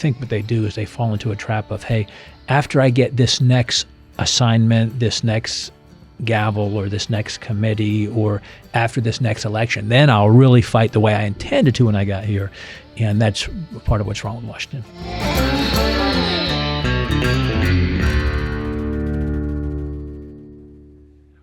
think what they do is they fall into a trap of, hey, after I get this next assignment, this next gavel or this next committee, or after this next election, then I'll really fight the way I intended to when I got here. And that's part of what's wrong with Washington.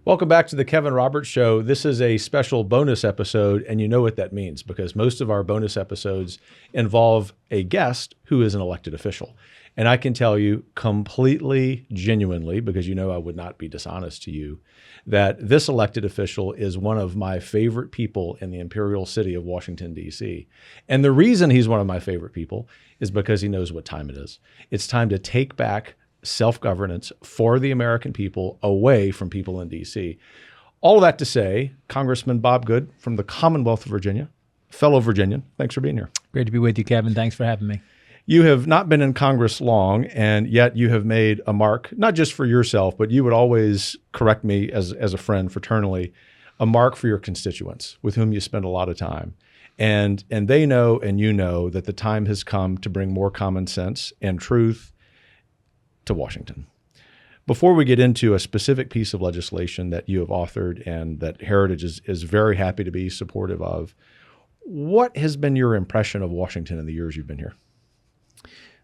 Welcome back to the Kevin Roberts Show. This is a special bonus episode, and you know what that means because most of our bonus episodes involve a guest who is an elected official. And I can tell you completely genuinely, because you know I would not be dishonest to you, that this elected official is one of my favorite people in the imperial city of Washington, D.C. And the reason he's one of my favorite people is because he knows what time it is. It's time to take back self-governance for the American people away from people in D.C. All of that to say, Congressman Bob Good from the Commonwealth of Virginia, fellow Virginian, thanks for being here. Great to be with you, Kevin. Thanks for having me. You have not been in Congress long, and yet you have made a mark, not just for yourself, but you would always correct me as a friend fraternally, a mark for your constituents with whom you spend a lot of time. And they know and you know that the time has come to bring more common sense and truth to Washington. Before we get into a specific piece of legislation that you have authored and that Heritage is very happy to be supportive of, what has been your impression of Washington in the years you've been here?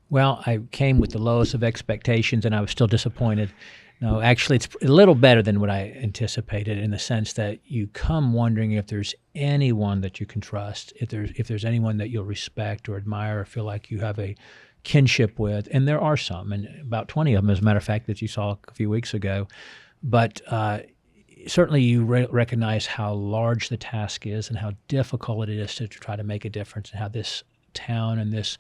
Well, I came with the lowest of expectations and I was still disappointed. No, actually, it's a little better than what I anticipated in the sense that you come wondering if there's anyone that you can trust, if there's anyone that you'll respect or admire or feel like you have a kinship with, and there are some, and about 20 of them, as a matter of fact, that you saw a few weeks ago. But certainly you recognize how large the task is and how difficult it is to try to make a difference, and how this town and this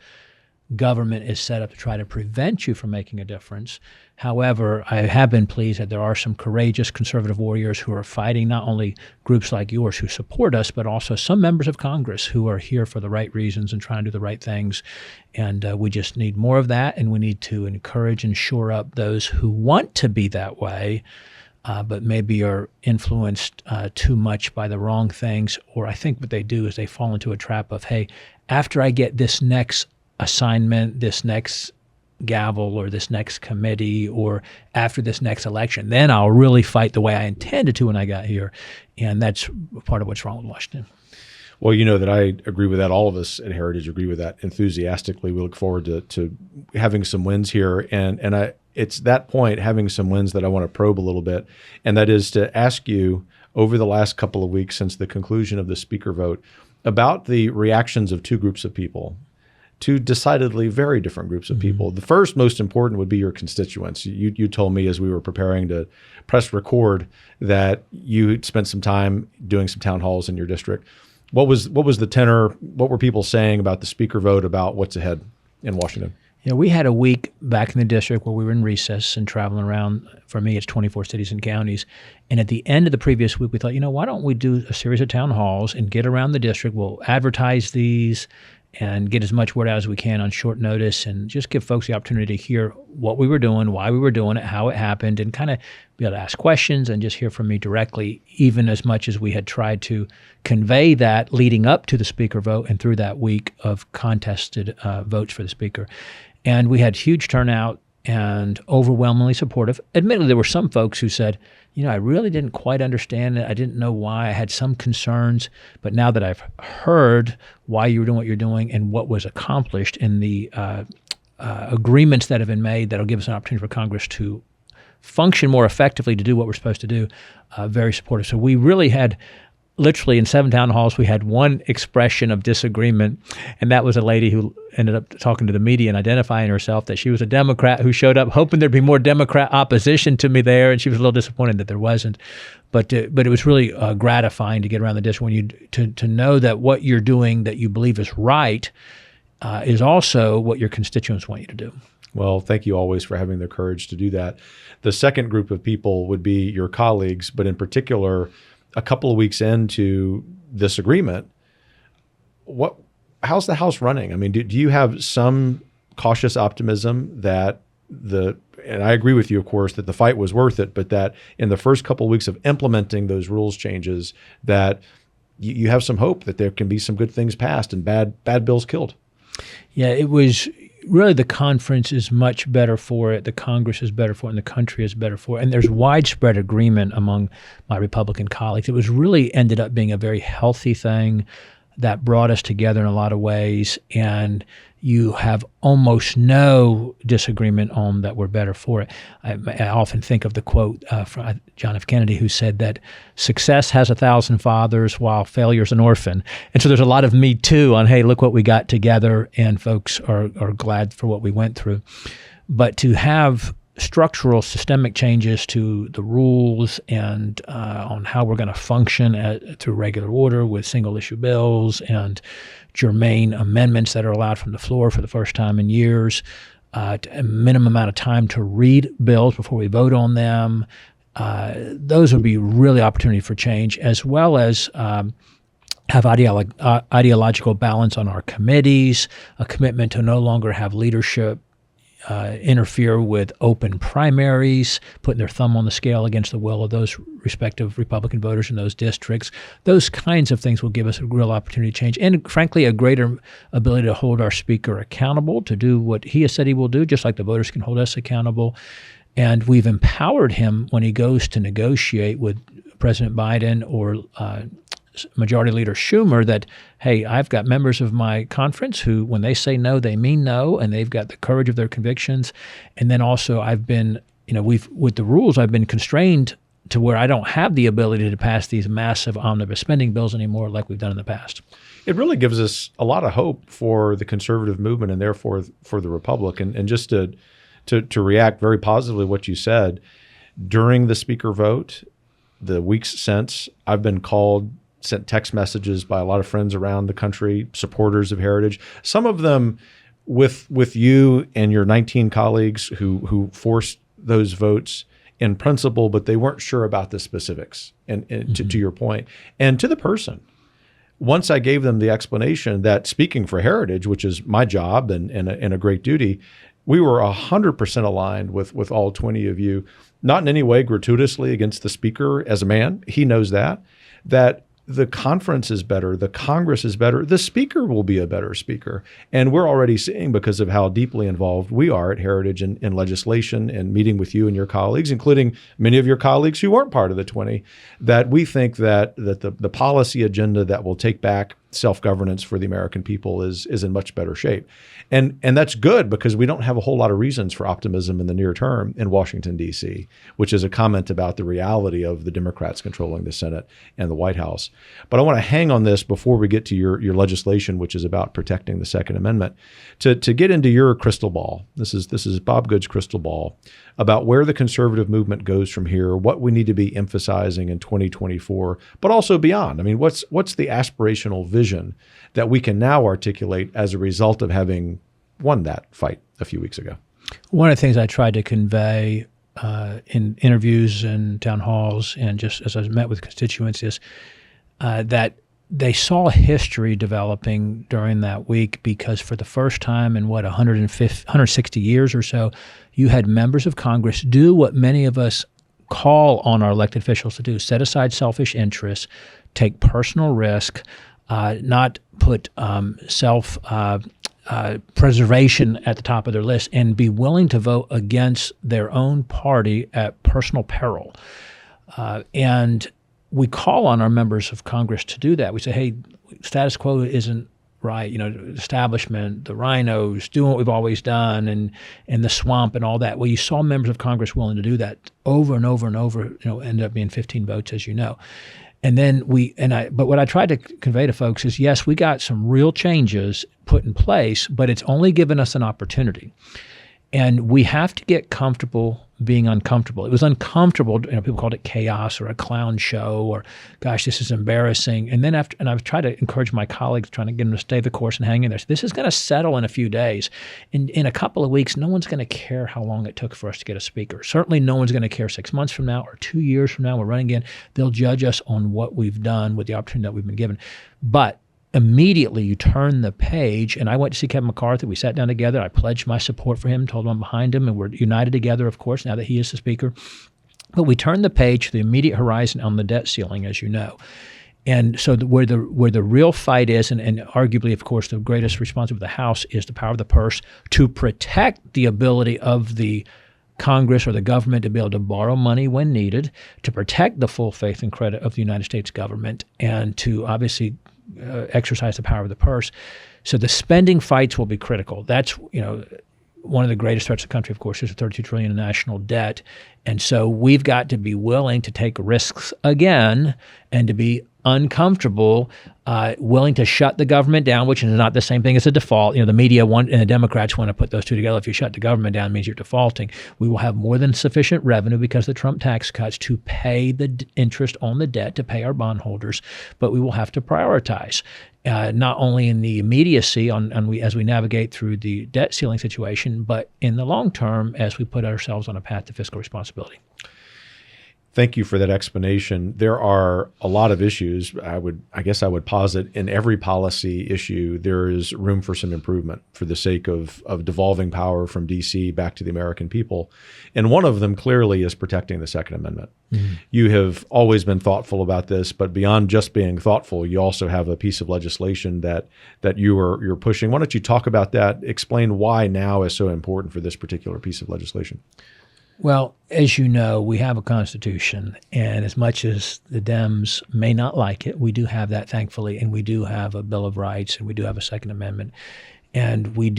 government is set up to try to prevent you from making a difference. However, I have been pleased that there are some courageous conservative warriors who are fighting, not only groups like yours who support us, but also some members of Congress who are here for the right reasons and trying to do the right things. And we just need more of that, and we need to encourage and shore up those who want to be that way, but maybe are influenced too much by the wrong things. Or I think what they do is they fall into a trap of, hey, after I get this next assignment, this next gavel or this next committee, or after this next election, then I'll really fight the way I intended to when I got here. And that's part of what's wrong with Washington. Well, you know that I agree with that. All of us at Heritage agree with that enthusiastically. We look forward to having some wins here. And it's that point, having some wins, that I want to probe a little bit. And that is to ask you, over the last couple of weeks since the conclusion of the speaker vote, about the reactions of two groups of people, two decidedly very different groups of people. The first, most important, would be your constituents. You told me as we were preparing to press record that you spent some time doing some town halls in your district. What was the tenor? What were people saying about the speaker vote, about what's ahead in Washington? Yeah, we had a week back in the district where we were in recess and traveling around. For me, it's 24 cities and counties. And at the end of the previous week, we thought, why don't we do a series of town halls and get around the district? We'll advertise these and get as much word out as we can on short notice, and just give folks the opportunity to hear what we were doing, why we were doing it, how it happened, and kind of be able to ask questions and just hear from me directly, even as much as we had tried to convey that leading up to the speaker vote and through that week of contested votes for the speaker. And we had huge turnout and overwhelmingly supportive. Admittedly, there were some folks who said, I really didn't quite understand it. I didn't know why. I had some concerns. But now that I've heard why you were doing what you're doing and what was accomplished in the agreements that have been made, that'll give us an opportunity for Congress to function more effectively, to do what we're supposed to do, very supportive. So we really had, literally in 7 town halls, we had one expression of disagreement, and that was a lady who ended up talking to the media and identifying herself that she was a Democrat who showed up hoping there'd be more Democrat opposition to me there, and she was a little disappointed that there wasn't. But it was really gratifying to get around the district when to know that what you're doing that you believe is right is also what your constituents want you to do. Well, thank you always for having the courage to do that. The second group of people would be your colleagues, but in particular, a couple of weeks into this agreement, how's the House running? I mean, do you have some cautious optimism that and I agree with you, of course, that the fight was worth it, but that in the first couple of weeks of implementing those rules changes, that you have some hope that there can be some good things passed and bad bills killed? Yeah, it was really the conference is much better for it, the Congress is better for it, and the country is better for it. And there's widespread agreement among my Republican colleagues. It was really ended up being a very healthy thing that brought us together in a lot of ways. And you have almost no disagreement on that we're better for it. I often think of the quote from John F. Kennedy, who said that success has 1,000 fathers while failure's an orphan. And so there's a lot of me too on, hey, look what we got together, and folks are glad for what we went through. But to have structural systemic changes to the rules and on how we're going to function through regular order with single issue bills and germane amendments that are allowed from the floor for the first time in years, a minimum amount of time to read bills before we vote on them. Those would be really opportunity for change, as well as have ideological balance on our committees, a commitment to no longer have leadership interfere with open primaries, putting their thumb on the scale against the will of those respective Republican voters in those districts. Those kinds of things will give us a real opportunity to change, and frankly, a greater ability to hold our speaker accountable to do what he has said he will do, just like the voters can hold us accountable. And we've empowered him when he goes to negotiate with President Biden or Majority Leader Schumer that, hey, I've got members of my conference who, when they say no, they mean no, and they've got the courage of their convictions. And then also I've been, with the rules, I've been constrained to where I don't have the ability to pass these massive omnibus spending bills anymore like we've done in the past. It really gives us a lot of hope for the conservative movement and therefore for the Republic. And just to react very positively to what you said, during the speaker vote, the weeks since, I've been sent text messages by a lot of friends around the country, supporters of Heritage, some of them with you and your 19 colleagues who forced those votes in principle, but they weren't sure about the specifics, and to your point. And to the person, once I gave them the explanation that speaking for Heritage, which is my job and a great duty, we were 100% aligned with all 20 of you, not in any way gratuitously against the speaker as a man. He knows that the conference is better, the Congress is better, the speaker will be a better speaker. And we're already seeing, because of how deeply involved we are at Heritage in legislation and meeting with you and your colleagues, including many of your colleagues who weren't part of the 20, that we think that the policy agenda that will take back self-governance for the American people is in much better shape. And that's good, because we don't have a whole lot of reasons for optimism in the near term in Washington, D.C., which is a comment about the reality of the Democrats controlling the Senate and the White House. But I want to hang on this before we get to your legislation, which is about protecting the Second Amendment, to get into your crystal ball. This is Bob Good's crystal ball about where the conservative movement goes from here, what we need to be emphasizing in 2024, but also beyond. I mean, what's the aspirational vision that we can now articulate as a result of having won that fight a few weeks ago? One of the things I tried to convey in interviews and town halls, and just as I met with constituents, is that they saw history developing during that week, because for the first time in 160 years or so, you had members of Congress do what many of us call on our elected officials to do: set aside selfish interests, take personal risk, not put self-preservation at the top of their list, and be willing to vote against their own party at personal peril. And we call on our members of Congress to do that. We say, hey, status quo isn't right. The establishment, the rhinos, doing what we've always done, and the swamp and all that. Well, you saw members of Congress willing to do that over and over and over. Ended up being 15 votes, as you know. And then but what I tried to convey to folks is, yes, we got some real changes put in place, but it's only given us an opportunity. And we have to get comfortable being uncomfortable. It was uncomfortable. People called it chaos or a clown show, or, gosh, this is embarrassing. And then and I've tried to encourage my colleagues, trying to get them to stay the course and hang in there. So this is going to settle in a few days. In a couple of weeks, no one's going to care how long it took for us to get a speaker. Certainly no one's going to care 6 months from now or 2 years from now. We're running again. They'll judge us on what we've done with the opportunity that we've been given. But immediately you turn the page, and I went to see Kevin McCarthy. We sat down together. I pledged my support for him, told him I'm behind him, and we're united together, of course, now that he is the speaker. But we turned the page to the immediate horizon on the debt ceiling, as you know. And so where the real fight is, and arguably, of course, the greatest responsibility of the House is the power of the purse to protect the ability of the Congress or the government to be able to borrow money when needed, to protect the full faith and credit of the United States government, and to obviously exercise the power of the purse. So the spending fights will be critical. That's, one of the greatest threats to the country, of course, is the $32 trillion in national debt. And so we've got to be willing to take risks again and to be uncomfortable, willing to shut the government down, which is not the same thing as a default. The media and the Democrats want to put those two together. If you shut the government down, it means you're defaulting. We will have more than sufficient revenue because of the Trump tax cuts to pay the interest on the debt, to pay our bondholders, but we will have to prioritize. Not only in the immediacy as we navigate through the debt ceiling situation, but in the long term as we put ourselves on a path to fiscal responsibility. Thank you for that explanation. There are a lot of issues. I guess I would posit in every policy issue, there is room for some improvement for the sake of devolving power from D.C. back to the American people. And one of them clearly is protecting the Second Amendment. Mm-hmm. You have always been thoughtful about this, but beyond just being thoughtful, you also have a piece of legislation that you're pushing. Why don't you talk about that? Explain why now is so important for this particular piece of legislation. Well, as you know, we have a Constitution, and as much as the Dems may not like it, we do have that, thankfully, and we do have a Bill of Rights, and we do have a Second Amendment, and we're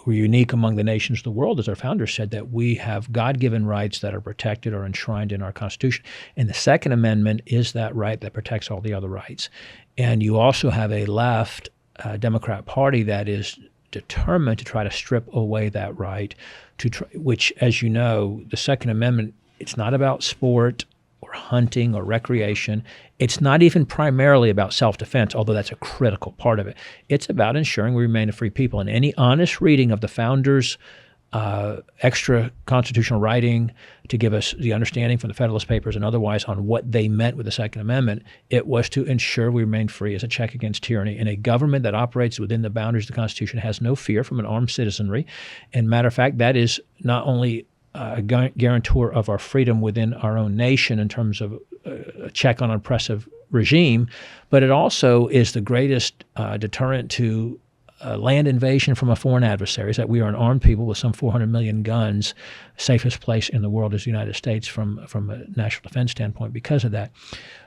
unique among the nations of the world, as our founders said, that we have God-given rights that are protected or enshrined in our Constitution, and the Second Amendment is that right that protects all the other rights. And you also have a left Democrat Party that is determined to try to strip away that right, which, as you know, the Second Amendment, it's not about sport or hunting or recreation. It's not even primarily about self-defense, although that's a critical part of it. It's about ensuring we remain a free people. And any honest reading of the founders' extra constitutional writing to give us the understanding from the Federalist Papers and otherwise on what they meant with the Second Amendment, it was to ensure we remain free as a check against tyranny. And a government that operates within the boundaries of the Constitution has no fear from an armed citizenry. And matter of fact, that is not only a guarantor of our freedom within our own nation in terms of a check on an oppressive regime, but it also is the greatest deterrent to land invasion from a foreign adversary, is that we are an armed people with some 400 million guns. Safest place in the world is the United States from a national defense standpoint because of that.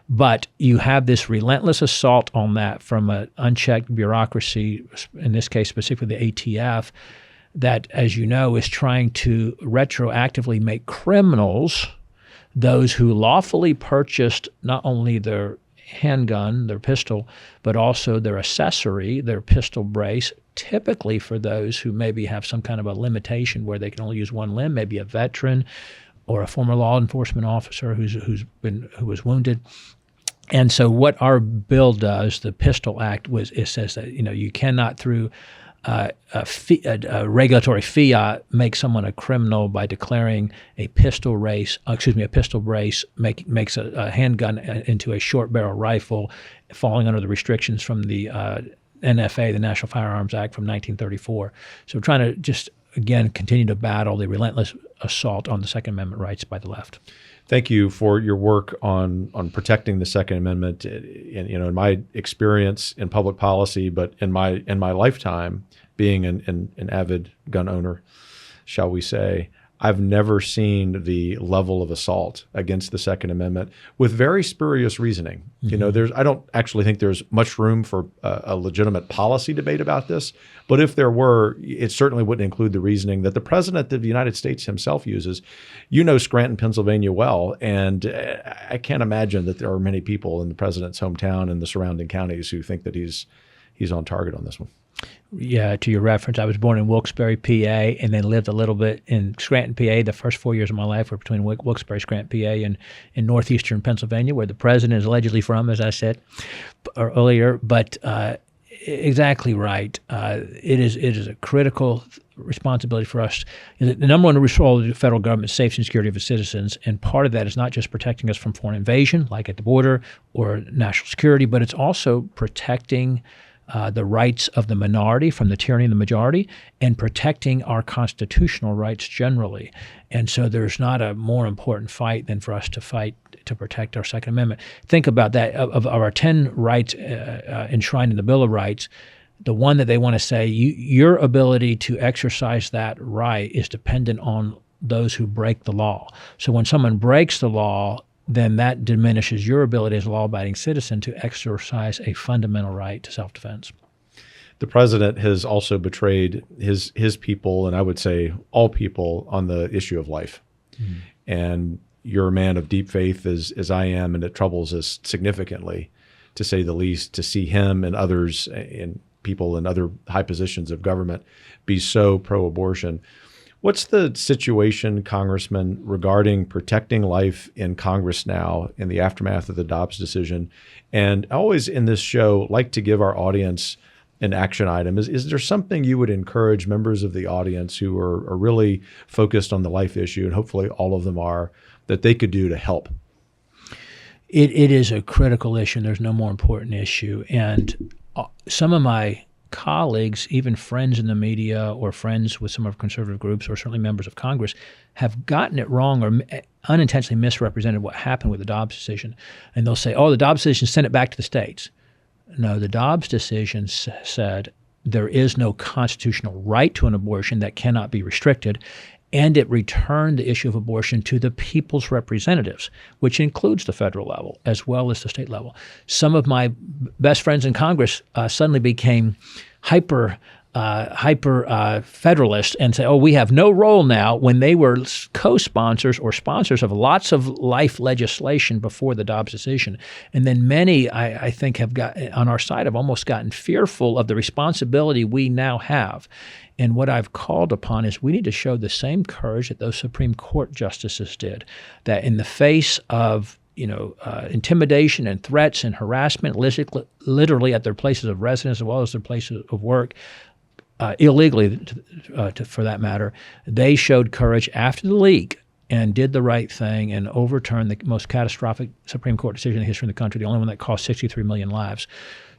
But you have this relentless assault on that from an unchecked bureaucracy, in this case specifically the ATF, that, as you know, is trying to retroactively make criminals those who lawfully purchased not only their handgun, their pistol, but also their accessory, their pistol brace, typically for those who maybe have some kind of a limitation where they can only use one limb, maybe a veteran or a former law enforcement officer who was wounded. And so what our bill does, the Pistol Act, it says that you cannot through a regulatory fiat make someone a criminal by declaring a pistol brace makes a handgun into a short barrel rifle, falling under the restrictions from the NFA, the National Firearms Act from 1934. So we're trying to just, again, continue to battle the relentless assault on the Second Amendment rights by the left. Thank you for your work on protecting the Second Amendment. In my experience in public policy, but in my lifetime, being an avid gun owner, shall we say, I've never seen the level of assault against the Second Amendment with very spurious reasoning. Mm-hmm. I don't actually think there's much room for a legitimate policy debate about this. But if there were, it certainly wouldn't include the reasoning that the President of the United States himself uses. You know Scranton, Pennsylvania well, and I can't imagine that there are many people in the President's hometown and the surrounding counties who think that he's on target on this one. Yeah, to your reference, I was born in Wilkes-Barre, PA, and then lived a little bit in Scranton, PA. The first 4 years of my life were between Wilkes-Barre, Scranton, PA, and in northeastern Pennsylvania, where the president is allegedly from, as I said earlier. But exactly right. It is a critical responsibility for us. The number one role of the federal government is safety and security of its citizens, and part of that is not just protecting us from foreign invasion, like at the border, or national security, but it's also protecting the rights of the minority from the tyranny of the majority, and protecting our constitutional rights generally. And so there's not a more important fight than for us to fight to protect our Second Amendment. Think about that. Of our 10 rights enshrined in the Bill of Rights, the one that they want to say, your ability to exercise that right is dependent on those who break the law. So when someone breaks the law, then that diminishes your ability as a law-abiding citizen to exercise a fundamental right to self-defense. The president has also betrayed his people, and I would say all people, on the issue of life. Mm-hmm. And you're a man of deep faith as I am, and it troubles us significantly, to say the least, to see him and others and people in other high positions of government be so pro-abortion. What's the situation, Congressman, regarding protecting life in Congress now in the aftermath of the Dobbs decision? And I always in this show like to give our audience an action item. Is there something you would encourage members of the audience who are really focused on the life issue, and hopefully all of them are, that they could do to help? It is a critical issue, and there's no more important issue. And some of my colleagues, even friends in the media or friends with some of our conservative groups or certainly members of Congress, have gotten it wrong or unintentionally misrepresented what happened with the Dobbs decision. And they'll say, oh, the Dobbs decision, sent it back to the states. No, the Dobbs decision said there is no constitutional right to an abortion that cannot be restricted, and it returned the issue of abortion to the people's representatives, which includes the federal level as well as the state level. Some of my best friends in Congress suddenly became hyper federalist and say, oh, we have no role now, when they were co-sponsors or sponsors of lots of life legislation before the Dobbs decision. And then many, I think, have got on our side have almost gotten fearful of the responsibility we now have. And what I've called upon is we need to show the same courage that those Supreme Court justices did, that in the face of intimidation and threats and harassment, literally at their places of residence as well as their places of work, illegally for that matter, they showed courage after the leak and did the right thing and overturned the most catastrophic Supreme Court decision in the history of the country, the only one that cost 63 million lives.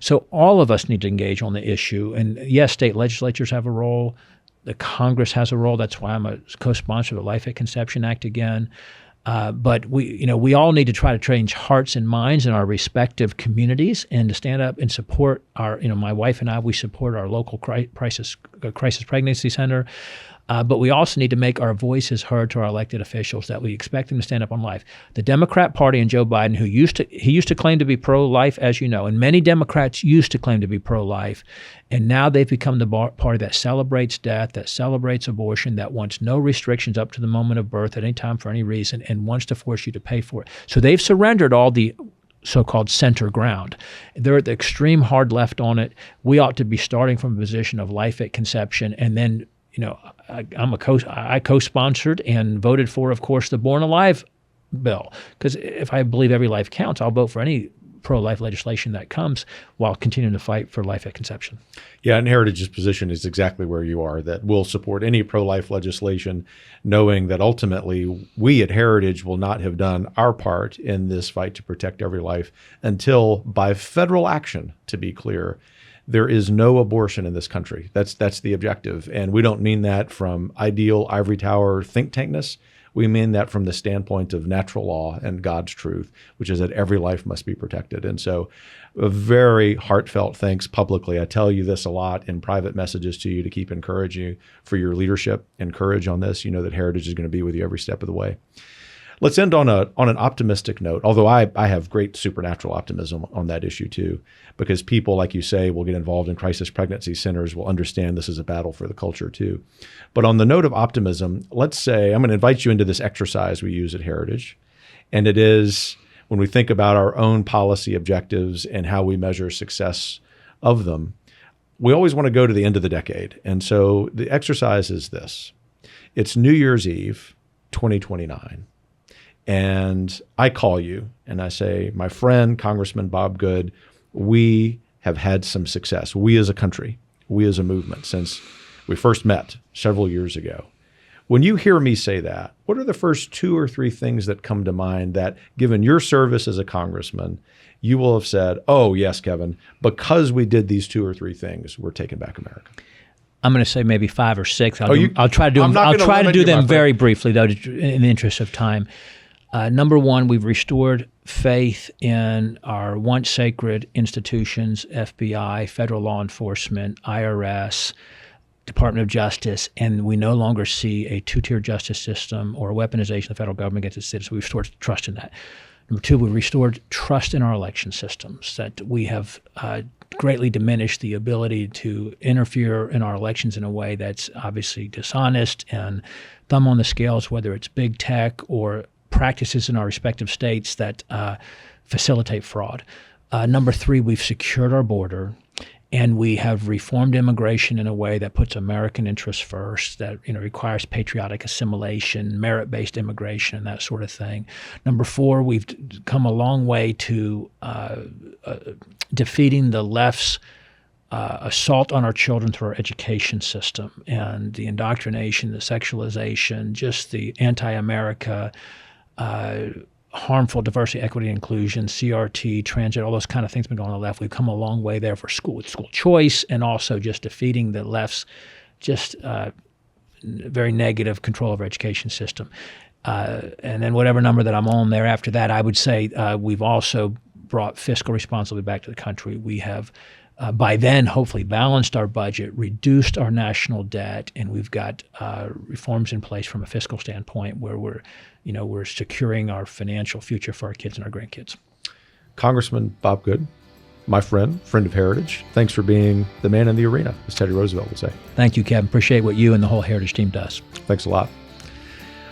So all of us need to engage on the issue. And yes, state legislatures have a role. The Congress has a role. That's why I'm a co-sponsor of the Life at Conception Act again. But we all need to try to change hearts and minds in our respective communities and to stand up and support our, my wife and I, we support our local crisis pregnancy center. But we also need to make our voices heard to our elected officials, that we expect them to stand up on life. The Democrat Party and Joe Biden, he used to claim to be pro-life, as you know, and many Democrats used to claim to be pro-life, and now they've become the party that celebrates death, that celebrates abortion, that wants no restrictions up to the moment of birth at any time for any reason, and wants to force you to pay for it. So they've surrendered all the so-called center ground. They're at the extreme hard left on it. We ought to be starting from a position of life at conception, and then I co-sponsored and voted for, of course, the Born Alive bill, because if I believe every life counts, I'll vote for any pro-life legislation that comes while continuing to fight for life at conception. Yeah, and Heritage's position is exactly where you are, that we'll support any pro-life legislation, knowing that ultimately we at Heritage will not have done our part in this fight to protect every life until, by federal action, to be clear, there is no abortion in this country. That's the objective. And we don't mean that from ideal ivory tower think tankness. We mean that from the standpoint of natural law and God's truth, which is that every life must be protected. And so a very heartfelt thanks publicly. I tell you this a lot in private messages to you to keep encouraging you for your leadership and courage on this. You know that Heritage is going to be with you every step of the way. Let's end on an optimistic note, although I have great supernatural optimism on that issue too, because people, like you say, will get involved in crisis pregnancy centers, will understand this is a battle for the culture too. But on the note of optimism, let's say, I'm going to invite you into this exercise we use at Heritage. And it is when we think about our own policy objectives and how we measure success of them, we always want to go to the end of the decade. And so the exercise is this. It's New Year's Eve, 2029. And I call you and I say, my friend, Congressman Bob Good, we have had some success. We as a country, we as a movement, since we first met several years ago, When you hear me say that, what are the first 2 or 3 things that come to mind that, given your service as a congressman, you will have said, oh, yes, Kevin, because we did these 2 or 3 things, we're taking back America? I'm going to say maybe 5 or 6. I'll try to do them. I'll try to do them very briefly, though, in the interest of time. Number one, we've restored faith in our once sacred institutions, FBI, federal law enforcement, IRS, Department of Justice, and we no longer see a 2-tier justice system or a weaponization of the federal government against its citizens. We've restored trust in that. Number two, we restored trust in our election systems, that we have greatly diminished the ability to interfere in our elections in a way that's obviously dishonest and thumb on the scales, whether it's big tech or practices in our respective states that facilitate fraud. Number three, we've secured our border, and we have reformed immigration in a way that puts American interests first, that requires patriotic assimilation, merit-based immigration, and that sort of thing. Number four, we've come a long way to defeating the left's assault on our children through our education system, and the indoctrination, the sexualization, just the anti-America, harmful diversity, equity, inclusion, CRT, transgender, all those kind of things been going on the left. We've come a long way there for school choice, and also just defeating the left's just very negative control of our education system. And then whatever number that I'm on there after that, I would say we've also brought fiscal responsibility back to the country. We have by then hopefully balanced our budget, reduced our national debt, and we've got reforms in place from a fiscal standpoint where we're securing our financial future for our kids and our grandkids. Congressman Bob Good, my friend of Heritage, thanks for being the man in the arena, as Teddy Roosevelt would say. Thank you, Kevin. Appreciate what you and the whole Heritage team does. Thanks a lot.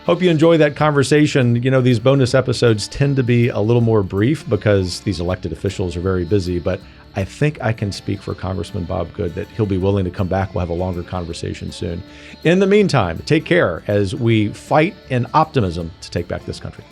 Hope you enjoy that conversation. These bonus episodes tend to be a little more brief because these elected officials are very busy, but I think I can speak for Congressman Bob Good that he'll be willing to come back. We'll have a longer conversation soon. In the meantime, take care as we fight in optimism to take back this country.